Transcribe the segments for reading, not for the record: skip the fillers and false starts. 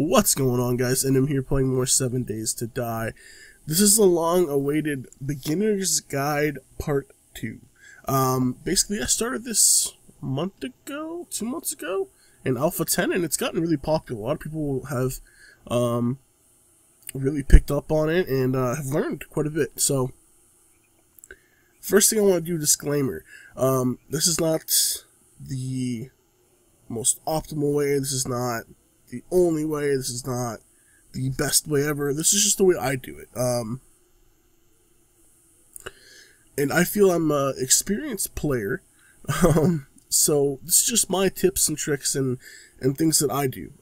What's going on, guys? And I'm here playing more 7 Days to Die. This is a long-awaited Beginner's Guide Part 2. Basically, I started this a month ago, 2 months ago, in Alpha 10, and it's gotten really popular. A lot of people have really picked up on it and have learned quite a bit. So, first thing I want to do, disclaimer. This is not the most optimal way. This is not the only way. This is not the best way ever. This is just the way I do it. And I feel I'm an experienced player. So this is just my tips and tricks and things that I do.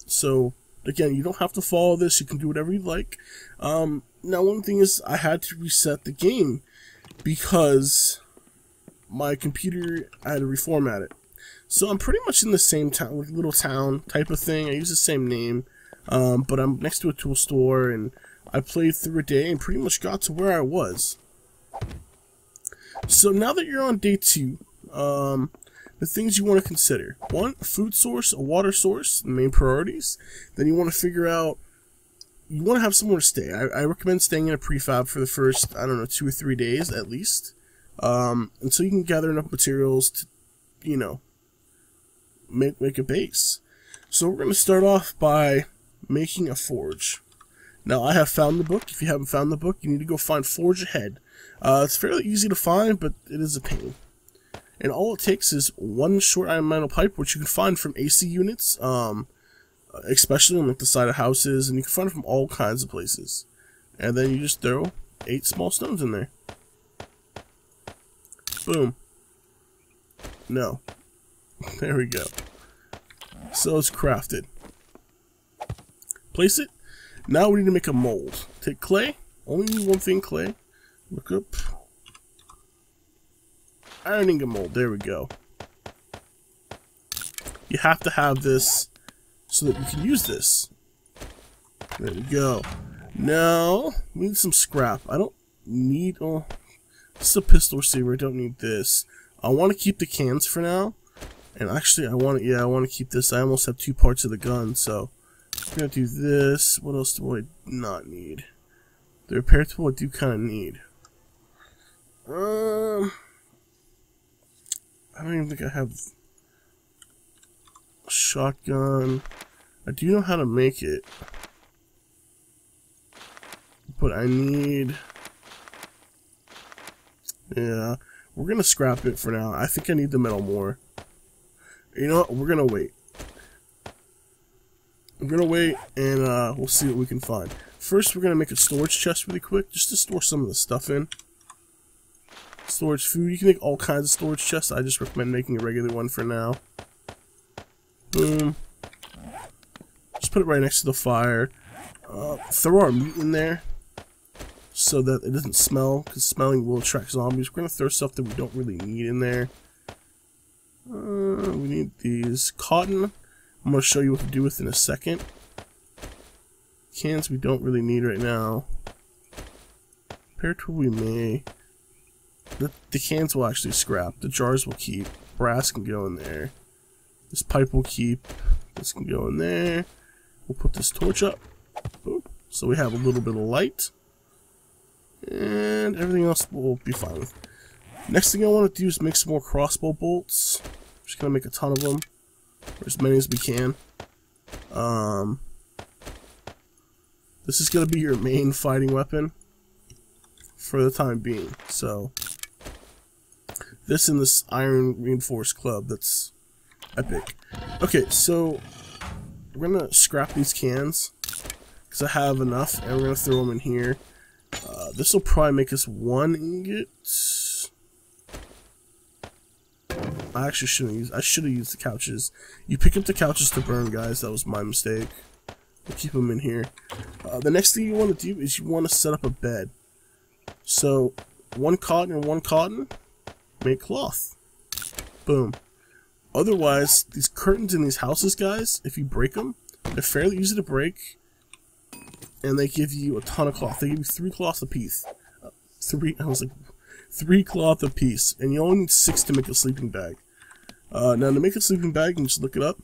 So again, you don't have to follow this. You can do whatever you like. Now, one thing is I had to reset the game because my computer, I had to reformat it. So I'm pretty much in the same town, like little town type of thing. I use the same name, but I'm next to a tool store, and I played through a day and pretty much got to where I was. So now that you're on day 2, the things you want to consider: 1, a food source, a water source, the main priorities. Then you want to figure out, you want to have somewhere to stay. I recommend staying in a prefab for the first, I don't know, 2 or 3 days at least, until you can gather enough materials to, you know, make a base. So we're going to start off by making a forge. Now, I have found the book. If you haven't found the book, you need to go find Forge Ahead. It's fairly easy to find, but it is a pain. And all it takes is 1 short iron metal pipe, which you can find from AC units, especially on like the side of houses, and you can find it from all kinds of places. And then you just throw 8 small stones in there. Boom. No. There we go. So it's crafted. Place it. Now we need to make a mold. Take clay. Only need 1 thing, clay. Look up. Ironing a mold. There we go. You have to have this so that you can use this. There we go. Now, we need some scrap. I don't need... Oh, this is a pistol receiver. I don't need this. I want to keep the cans for now. And actually, I want to keep this. I almost have 2 parts of the gun, so I'm gonna do this. What else do I not need? The repair tool I do kind of need. I don't even think I have a shotgun. I do know how to make it, but I need. Yeah, we're gonna scrap it for now. I think I need the metal more. You know what? We're gonna wait. We're gonna wait, and we'll see what we can find. First, we're gonna make a storage chest really quick, just to store some of the stuff in. Storage food. You can make all kinds of storage chests. I just recommend making a regular one for now. Boom. Just put it right next to the fire. Throw our meat in there so that it doesn't smell, because smelling will attract zombies. We're gonna throw stuff that we don't really need in there. We need these cotton. I'm going to show you what to do with in a second. Cans we don't really need right now. Repair tool we may. The cans will actually scrap. The jars will keep. Brass can go in there. This pipe will keep. This can go in there. We'll put this torch up. Boom. So we have a little bit of light. And everything else will be fine with. Next thing I want to do is make some more crossbow bolts. I'm just going to make a ton of them, or as many as we can. This is going to be your main fighting weapon for the time being. So, this and this iron reinforced club, that's epic. Okay, so we're going to scrap these cans, because I have enough, and we're going to throw them in here. This will probably make us 1 ingot. I actually shouldn't use. I should have used the couches. You pick up the couches to burn, guys. That was my mistake. We'll keep them in here. The next thing you want to do is you want to set up a bed. So 1 cotton and 1 cotton, make cloth. Boom. Otherwise, these curtains in these houses, guys, if you break them, they're fairly easy to break, and they give you a ton of cloth. They give you 3 cloths apiece. 3. I was like. 3 cloth a piece, and you only need 6 to make a sleeping bag. Now, to make a sleeping bag, you can just look it up.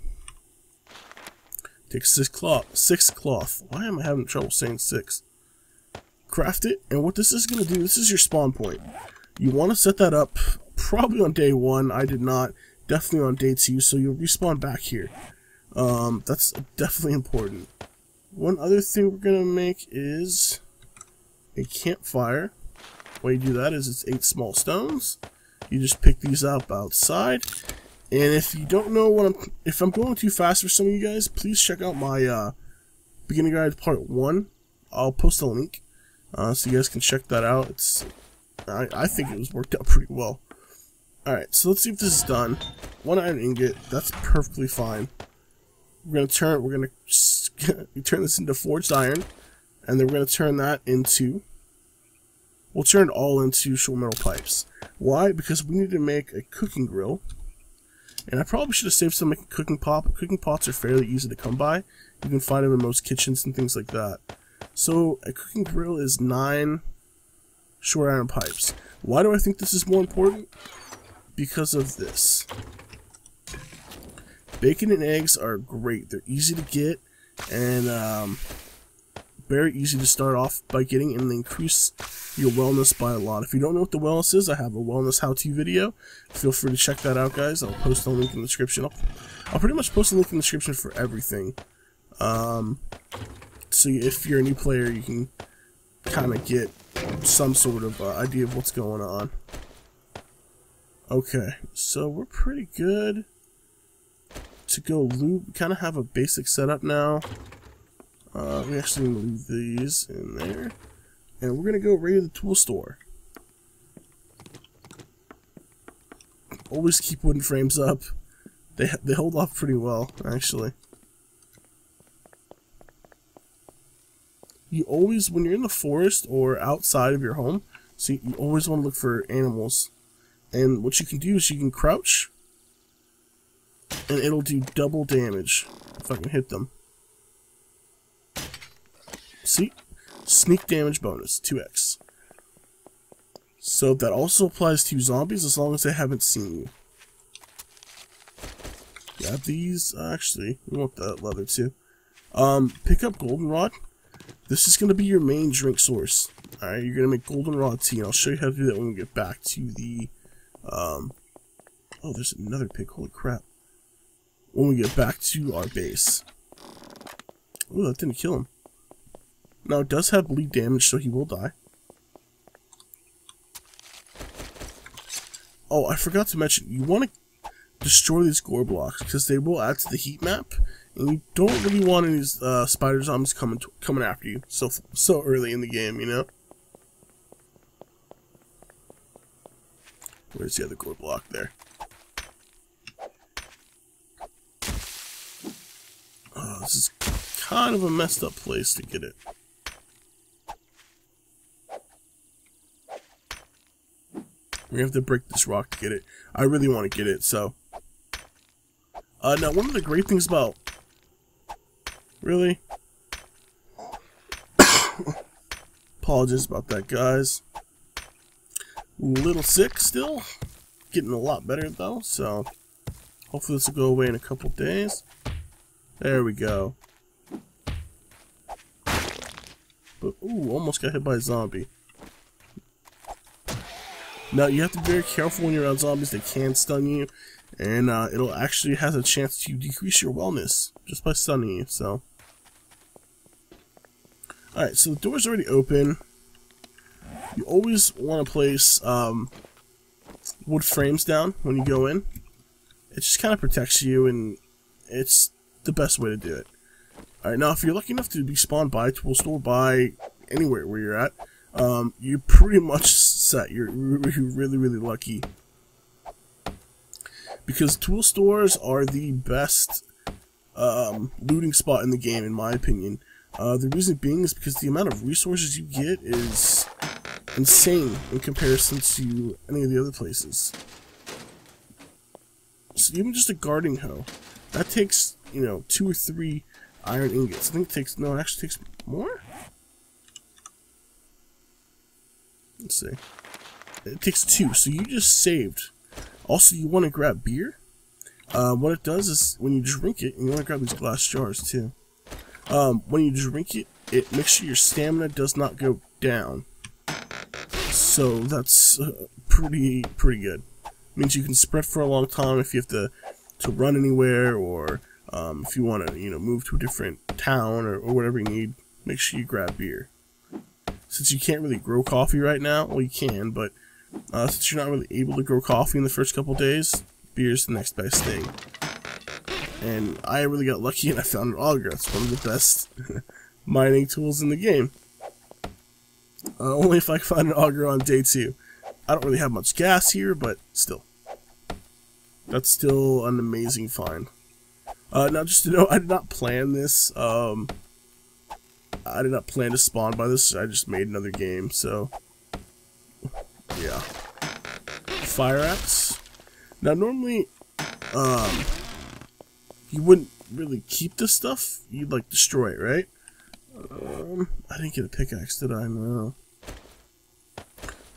Take 6 cloth. Why am I having trouble saying 6? Craft it, and what this is going to do, this is your spawn point. You want to set that up probably on day 1. I did not. Definitely on day 2, so you'll respawn back here. That's definitely important. One other thing we're going to make is a campfire. The way you do that is it's 8 small stones. You just pick these up outside. And if you don't know if I'm going too fast for some of you guys, please check out my beginner guide part 1. I'll post a link so you guys can check that out. I think it was worked out pretty well. Alright, so let's see if this is done. 1 iron ingot, that's perfectly fine. We're gonna turn this into forged iron, and then we're gonna turn that into, we'll turn it all into short metal pipes. Why? Because we need to make a cooking grill, and I probably should have saved some making cooking pot, but cooking pots are fairly easy to come by. You can find them in most kitchens and things like that. So a cooking grill is 9 short iron pipes. Why do I think this is more important? Because of this. Bacon and eggs are great. They're easy to get and very easy to start off by getting, and they increase your wellness by a lot. If you don't know what the wellness is, I have a wellness how-to video. Feel free to check that out, guys. I'll post a link in the description. I'll pretty much post a link in the description for everything. So if you're a new player, you can kind of get some sort of idea of what's going on. Okay, so we're pretty good to go loot. We kind of have a basic setup now. We actually need to leave these in there. And we're going to go right to the tool store. Always keep wooden frames up. They hold off pretty well, actually. You always, when you're in the forest or outside of your home, so you always want to look for animals. And what you can do is you can crouch, and it'll do double damage if I can hit them. See? Sneak damage bonus, 2x. So that also applies to zombies as long as they haven't seen you. Grab these. Actually, we want that leather too. Pick up goldenrod. This is going to be your main drink source. Alright, you're going to make goldenrod tea, and I'll show you how to do that when we get back to the oh, there's another pig. Holy crap. When we get back to our base. Ooh, that didn't kill him. Now, it does have bleed damage, so he will die. Oh, I forgot to mention, you want to destroy these gore blocks, because they will add to the heat map, and you don't really want any spider zombies coming after you so early in the game, you know? Where's the other gore block there? Oh, this is kind of a messed up place to get it. We have to break this rock to get it. I really want to get it, so. Now, one of the great things about... Really? Apologies about that, guys. A little sick still. Getting a lot better, though, so. Hopefully this will go away in a couple days. There we go. But, ooh, almost got hit by a zombie. Now, you have to be very careful when you're around zombies. They can stun you, and it'll actually has a chance to decrease your wellness just by stunning you, so. Alright, so the door's already open. You always want to place wood frames down when you go in. It just kind of protects you, and it's the best way to do it. Alright, now if you're lucky enough to be spawned by a tool store, by anywhere where you're at, you're pretty much set. You're really, really lucky. Because tool stores are the best looting spot in the game, in my opinion. The reason being is because the amount of resources you get is insane in comparison to any of the other places. So even just a gardening hoe, that takes, you know, 2 or 3 iron ingots. I think it takes, no, it actually takes more? Let's see. It takes 2, so you just saved. Also, you want to grab beer. What it does is, when you drink it, you want to grab these glass jars, too. When you drink it, it makes sure your stamina does not go down. So that's pretty good. Means you can spread for a long time if you have to run anywhere, or if you want to move to a different town or whatever you need. Make sure you grab beer. Since you can't really grow coffee right now, well you can, but since you're not really able to grow coffee in the first couple days, beer's the next best thing. And I really got lucky and I found an auger. That's one of the best mining tools in the game. Only if I find an auger on day 2. I don't really have much gas here, but still. That's still an amazing find. Now just to know, I did not plan this. I did not plan to spawn by this. I just made another game, so yeah. Fire axe. Now normally, you wouldn't really keep this stuff. You'd like destroy it, right? I didn't get a pickaxe, did I? No.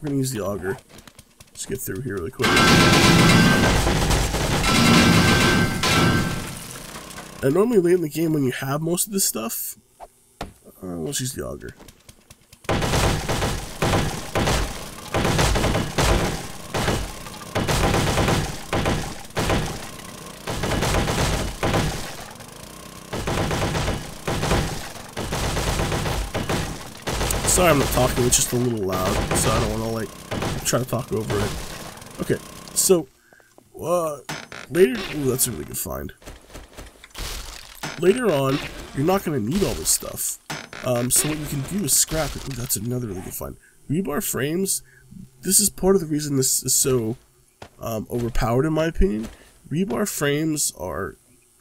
We're gonna use the auger. Let's get through here really quick. And normally late in the game when you have most of this stuff, let's use the auger. Sorry I'm not talking, it's just a little loud, so I don't want to try to talk over it. Okay, so later, ooh, that's a really good find. Later on, you're not going to need all this stuff. So what you can do is scrap it. Ooh, that's another really good find. Rebar frames, this is part of the reason this is so overpowered in my opinion. Rebar frames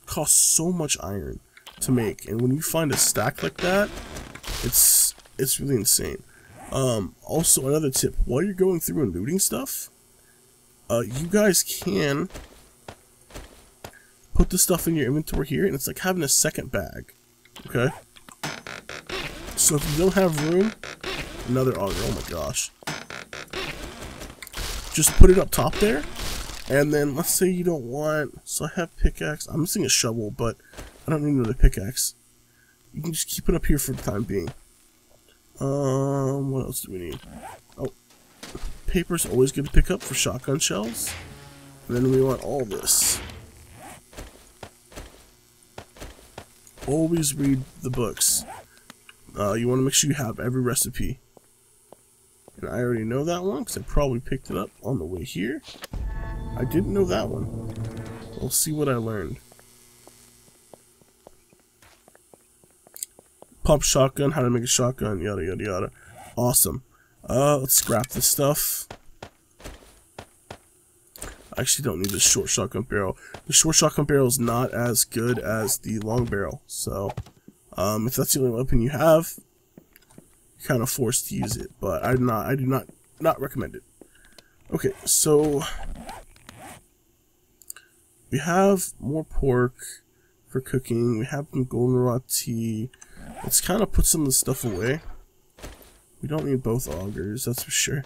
cost so much iron to make, and when you find a stack like that, it's really insane. Also, another tip, while you're going through and looting stuff, you guys can put the stuff in your inventory here, and it's like having a second bag. Okay? So if you don't have room, another auger, oh my gosh. Just put it up top there, and then let's say you don't want, so I have pickaxe, I'm missing a shovel, but I don't need another pickaxe. You can just keep it up here for the time being. What else do we need? Oh, paper's always good to pick up for shotgun shells. And then we want all this. Always read the books. You want to make sure you have every recipe. And I already know that one because I probably picked it up on the way here. I didn't know that one. We'll see what I learned. Pump shotgun, how to make a shotgun, yada yada yada. Awesome. Let's scrap this stuff. I actually don't need this short shotgun barrel. The short shotgun barrel is not as good as the long barrel, so if that's the only weapon you have, you're kind of forced to use it. But I do not recommend it. Okay, so we have more pork for cooking. We have some goldenrod tea. Let's kind of put some of the stuff away. We don't need both augers, that's for sure.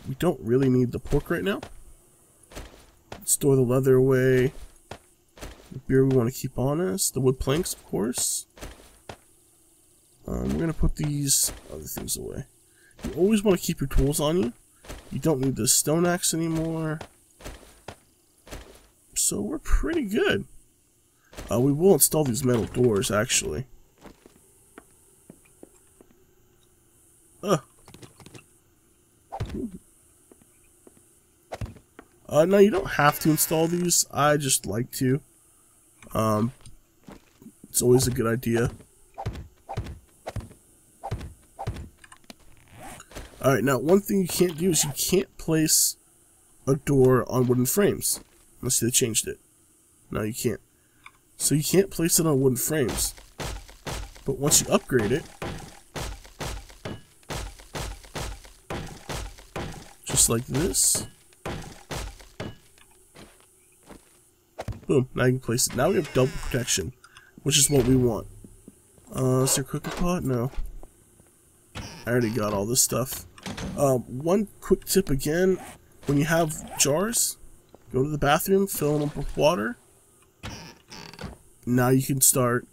We don't really need the pork right now. Let's store the leather away. The beer we want to keep on us. The wood planks, of course. We're going to put these other things away. You always want to keep your tools on you. You don't need the stone axe anymore. So we're pretty good. We will install these metal doors, actually. No, you don't have to install these. I just like to. It's always a good idea. Alright, now one thing you can't do is you can't place a door on wooden frames. Unless they changed it. No, you can't. So you can't place it on wooden frames. But once you upgrade it, just like this, boom, now you can place it. Now we have double protection, which is what we want. Is there a cooking pot? No. I already got all this stuff. One quick tip again, when you have jars, go to the bathroom, fill them up with water. Now you can start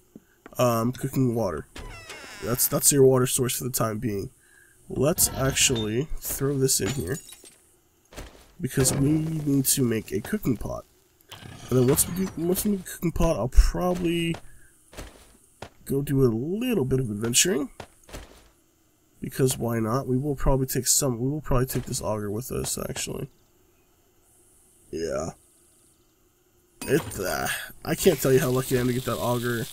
cooking water. That's your water source for the time being. Let's actually throw this in here because we need to make a cooking pot. And then once we make a cooking pot, I'll probably go do a little bit of adventuring. Because why not? We will probably take this auger with us, actually. Yeah. I can't tell you how lucky I am to get that auger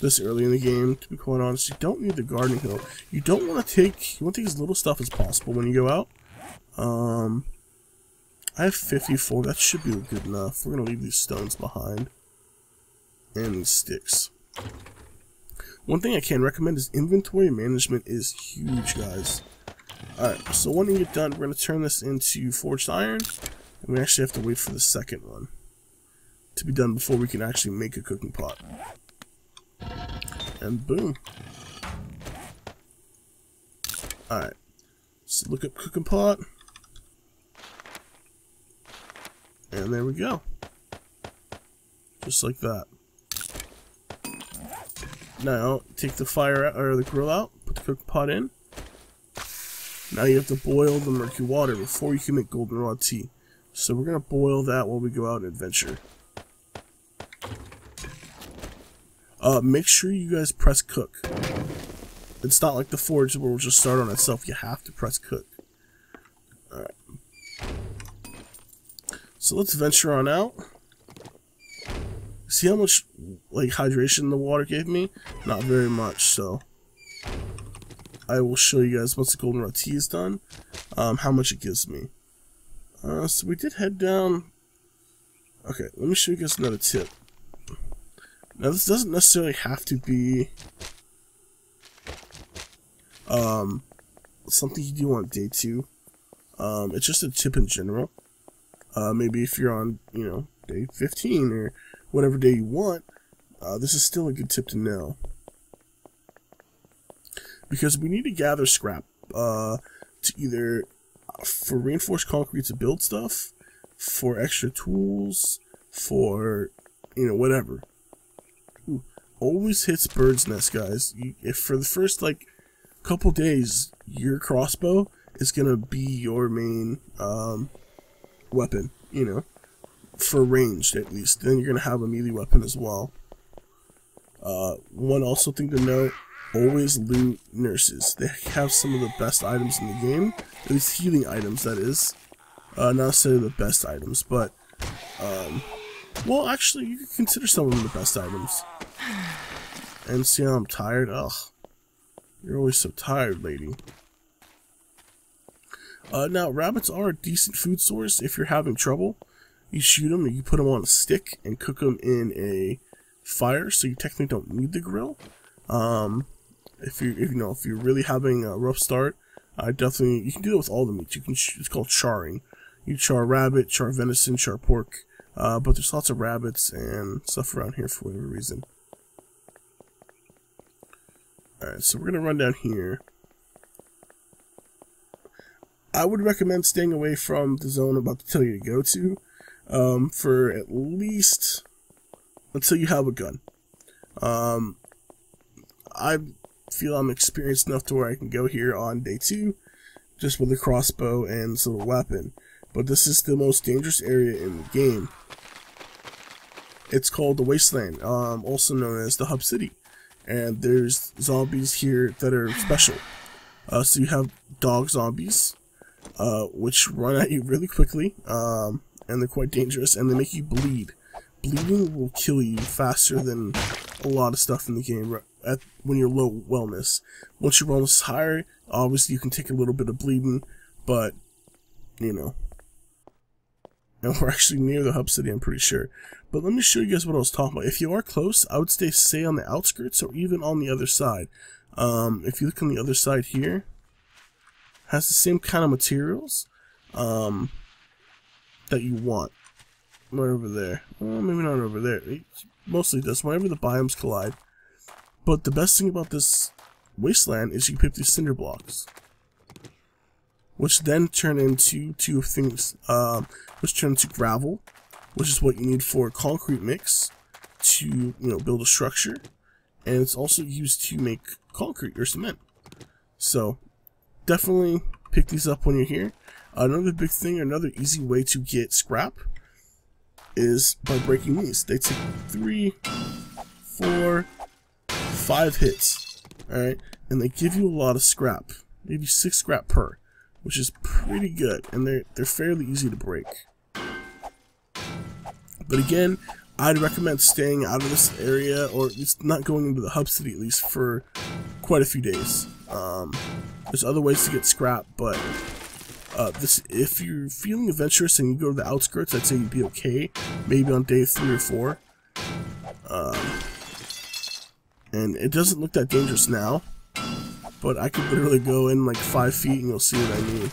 this early in the game, to be quite honest. You don't need the gardening hoe. You want to take as little stuff as possible when you go out. I have 54, that should be good enough. We're going to leave these stones behind. And these sticks. One thing I can recommend is inventory management is huge, guys. Alright, so when you get done, we're going to turn this into forged iron. And we actually have to wait for the second one to be done before we can actually make a cooking pot. And boom. Alright, so look up cooking pot. And there we go. Just like that. Now, take the fire out, or the grill out, put the cooking pot in. Now you have to boil the murky water before you can make goldenrod tea. So we're going to boil that while we go out and adventure. Make sure you guys press cook. It's not like the forge where we'll just start on itself. You have to press cook. Alright. So let's venture on out. See how much hydration the water gave me? Not very much, so I will show you guys once the goldenrod tea is done, how much it gives me. So we did head down. Okay, let me show you guys another tip. Now this doesn't necessarily have to be something you do on day 2. It's just a tip in general. Maybe if you're on, day 15 or whatever day you want, this is still a good tip to know. Because we need to gather scrap to either for reinforced concrete to build stuff, for extra tools, for whatever. Ooh, always hits bird's nest, guys. If for the first couple days your crossbow is gonna be your main weapon, for ranged at least, then you're gonna have a melee weapon as well. One also thing to note: always loot nurses. They have some of the best items in the game, at least healing items, that is. Not necessarily the best items, but well, actually, you could consider some of them the best items. And see how I'm tired? Ugh, you're always so tired, lady. Now, rabbits are a decent food source if you're having trouble. You shoot them, and you put them on a stick and cook them in a fire, so you technically don't need the grill. If you're really having a rough start, you can do that with all the meats. It's called charring. You char rabbit, char venison, char pork, but there's lots of rabbits and stuff around here for whatever reason. Alright, so we're gonna run down here. I would recommend staying away from the zone I'm about to tell you to go to, for at least until you have a gun. I feel I'm experienced enough to where I can go here on day 2, just with a crossbow and this little weapon. But this is the most dangerous area in the game. It's called the Wasteland, also known as the Hub City. And there's zombies here that are special. So you have dog zombies, which run at you really quickly, and they're quite dangerous, and they make you bleed. Bleeding will kill you faster than a lot of stuff in the game when you're low wellness. Once your wellness is higher, obviously you can take a little bit of bleeding, but, And we're actually near the Hub City, I'm pretty sure. But let me show you guys what I was talking about. If you are close, I would stay on the outskirts or even on the other side. If you look on the other side here, has the same kind of materials that you want. Right over there. Well, maybe not over there. It mostly does whenever the biomes collide. But the best thing about this wasteland is you can pick these cinder blocks, which then turn into two things, which turn into gravel, which is what you need for a concrete mix to, build a structure, and it's also used to make concrete or cement. So definitely pick these up when you're here. Another big thing, another easy way to get scrap is by breaking these. They take 3, 4, 5 hits, alright, and they give you a lot of scrap, maybe 6 scrap per, which is pretty good, and they're fairly easy to break. But again, I'd recommend staying out of this area, or at least not going into the hub city at least for quite a few days. There's other ways to get scrap, but if you're feeling adventurous and you go to the outskirts, I'd say you'd be okay, maybe on day 3 or 4. And it doesn't look that dangerous now, but I could literally go in like 5 feet and you'll see what I mean.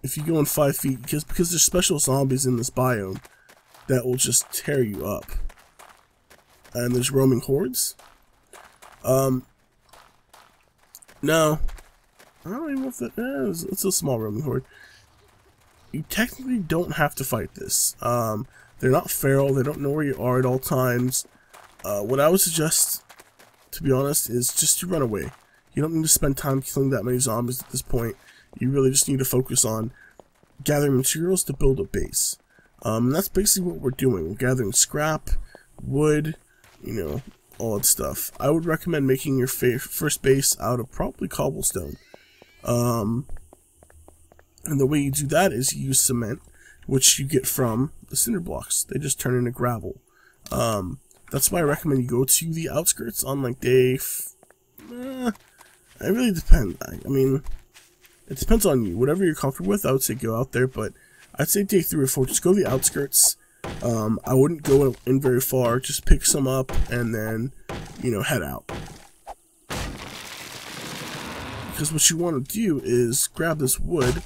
If you go in 5 feet, because there's special zombies in this biome that will just tear you up. And there's roaming hordes. No, I don't even know if that it's a small roaming horde. You technically don't have to fight this. They're not feral. They don't know where you are at all times. What I would suggest, to be honest, is just to run away. You don't need to spend time killing that many zombies at this point. You really just need to focus on gathering materials to build a base. And that's basically what we're doing. We're gathering scrap, wood, you know, all that stuff. I would recommend making your first base out of probably cobblestone. And the way you do that is you use cement, which you get from the cinder blocks. They just turn into gravel. That's why I recommend you go to the outskirts on like day... it really depends. I mean, it depends on you. Whatever you're comfortable with, I would say go out there, but I'd say day 3 or 4, just go to the outskirts. I wouldn't go in very far, just pick some up and then, you know, head out. Because what you want to do is grab this wood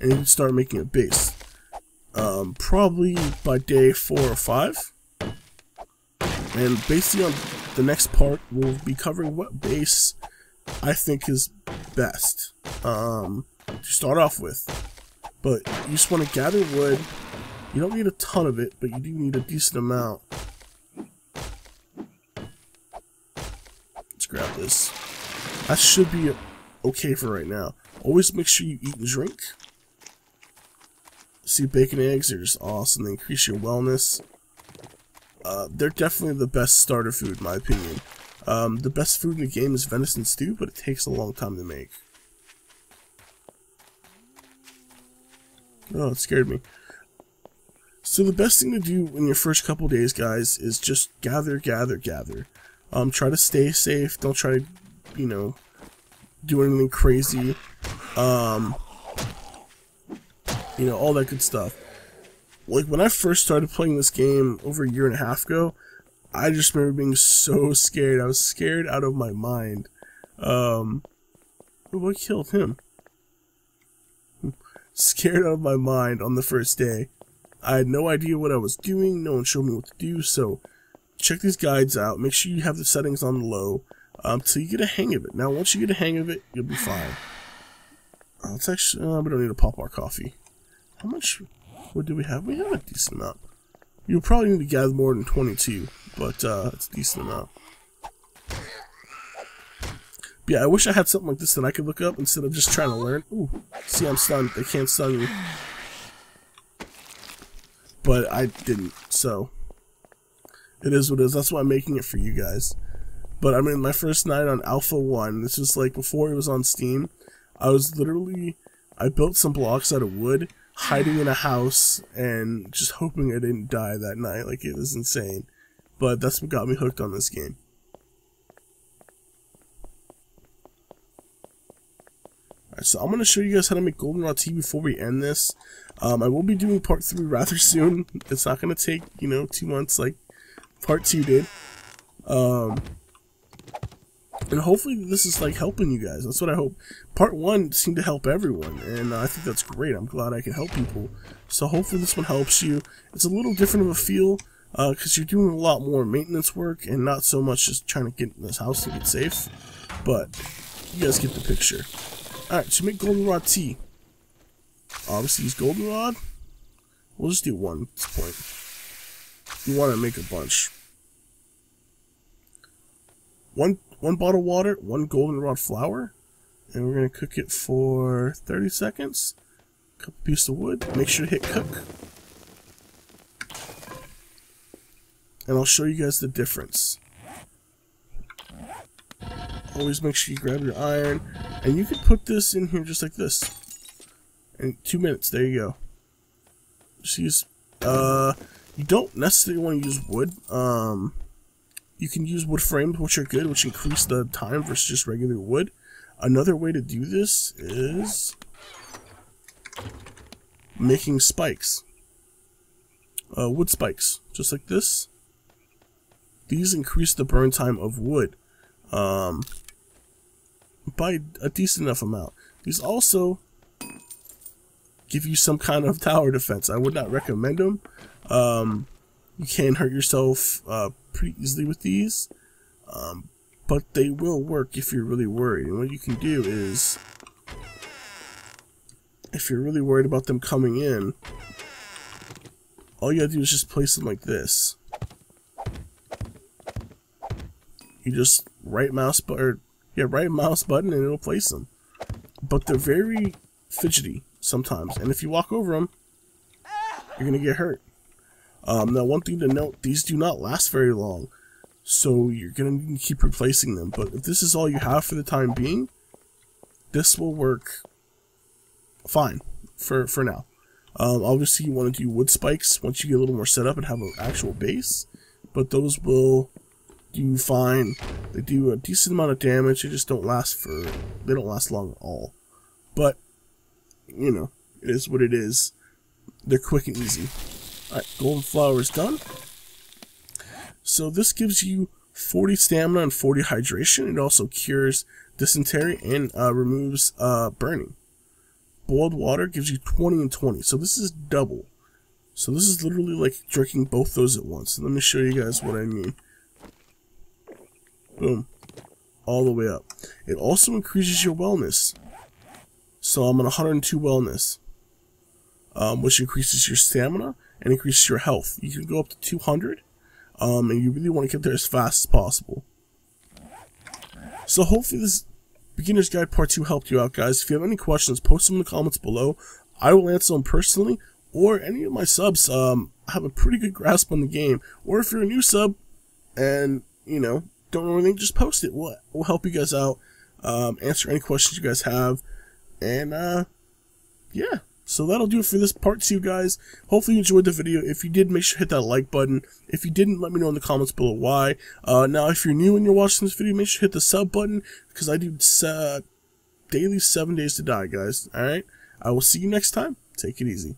and you can start making a base. Probably by day 4 or 5. And basically on the next part, we'll be covering what base I think is best to start off with. But you just want to gather wood. You don't need a ton of it, but you do need a decent amount. Let's grab this. That should be okay for right now. Always make sure you eat and drink. See, bacon and eggs are just awesome. They increase your wellness. They're definitely the best starter food, in my opinion. The best food in the game is venison stew, but it takes a long time to make. Oh, it scared me. So the best thing to do in your first couple days, guys, is just gather. Try to stay safe. Don't try to, you know, do anything crazy. You know, all that good stuff. Like, when I first started playing this game over a year and a half ago, I just remember being so scared. I was scared out of my mind. What killed him? Scared out of my mind on the first day. I had no idea what I was doing. No one showed me what to do, so check these guides out. Make sure you have the settings on low till you get a hang of it. Now, once you get a hang of it, you'll be fine. Let's actually... we don't need to pop our coffee. How much wood do we have? We have a decent amount. You'll probably need to gather more than 22, but it's a decent amount. But yeah, I wish I had something like this that I could look up instead of just trying to learn. Ooh, see, I'm stunned. They can't stun me. But I didn't, so it is what it is. That's why I'm making it for you guys. But I mean, my first night on Alpha 1, this was like before it was on Steam, I built some blocks out of wood, hiding in a house, and just hoping I didn't die that night. Like, it was insane. But that's what got me hooked on this game. Alright, so I'm going to show you guys how to make goldenrod tea before we end this. I will be doing part 3 rather soon. It's not going to take, you know, 2 months like part 2 did. And hopefully this is like helping you guys. That's what I hope. Part 1 seemed to help everyone, and I think that's great. I'm glad I can help people. So hopefully this one helps you. It's a little different of a feel, because you're doing a lot more maintenance work and not so much just trying to get in this house to get safe. But you guys get the picture. Alright, to make goldenrod tea, obviously use goldenrod. We'll just do 1 at this point. You want to make a bunch. one bottle of water, 1 goldenrod flour, and we're gonna cook it for 30 seconds. Couple pieces of wood. Make sure to hit cook, and I'll show you guys the difference. Always make sure you grab your iron, and you can put this in here just like this. In 2 minutes, there you go. Just use, you don't necessarily want to use wood. You can use wood frames, which are good, which increase the time versus just regular wood. Another way to do this is making spikes. Wood spikes, just like this. These increase the burn time of wood by a decent enough amount. These also give you some kind of tower defense. I would not recommend them. You can hurt yourself pretty easily with these, but they will work if you're really worried. And what you can do is, if you're really worried about them coming in, all you gotta do is just place them like this. You just right mouse button and it'll place them. But they're very fidgety sometimes, and if you walk over them, you're gonna get hurt. Now, one thing to note: these do not last very long, so you're gonna need to keep replacing them. But if this is all you have for the time being, this will work fine for now. Obviously, you want to do wood spikes once you get a little more set up and have an actual base, but those will do fine. They do a decent amount of damage. They just don't last long at all. But you know, it is what it is. They're quick and easy. Alright, golden flour is done. So this gives you 40 stamina and 40 hydration. It also cures dysentery and removes burning. Boiled water gives you 20 and 20. So this is double. So this is literally like drinking both those at once. Let me show you guys what I mean. Boom. All the way up. It also increases your wellness. So I'm on 102 wellness, which increases your stamina and increases your health. You can go up to 200, and you really want to get there as fast as possible. So hopefully this Beginner's Guide Part 2 helped you out, guys. If you have any questions, post them in the comments below. I will answer them personally, or any of my subs have a pretty good grasp on the game. Or if you're a new sub and, you know, don't know anything, just post it. We'll help you guys out, answer any questions you guys have. And, yeah. So that'll do it for this part 2, guys. Hopefully you enjoyed the video. If you did, make sure to hit that like button. If you didn't, let me know in the comments below why. Now, if you're new and you're watching this video, make sure to hit the sub button, because I do daily 7 days to die, guys. Alright? I will see you next time. Take it easy.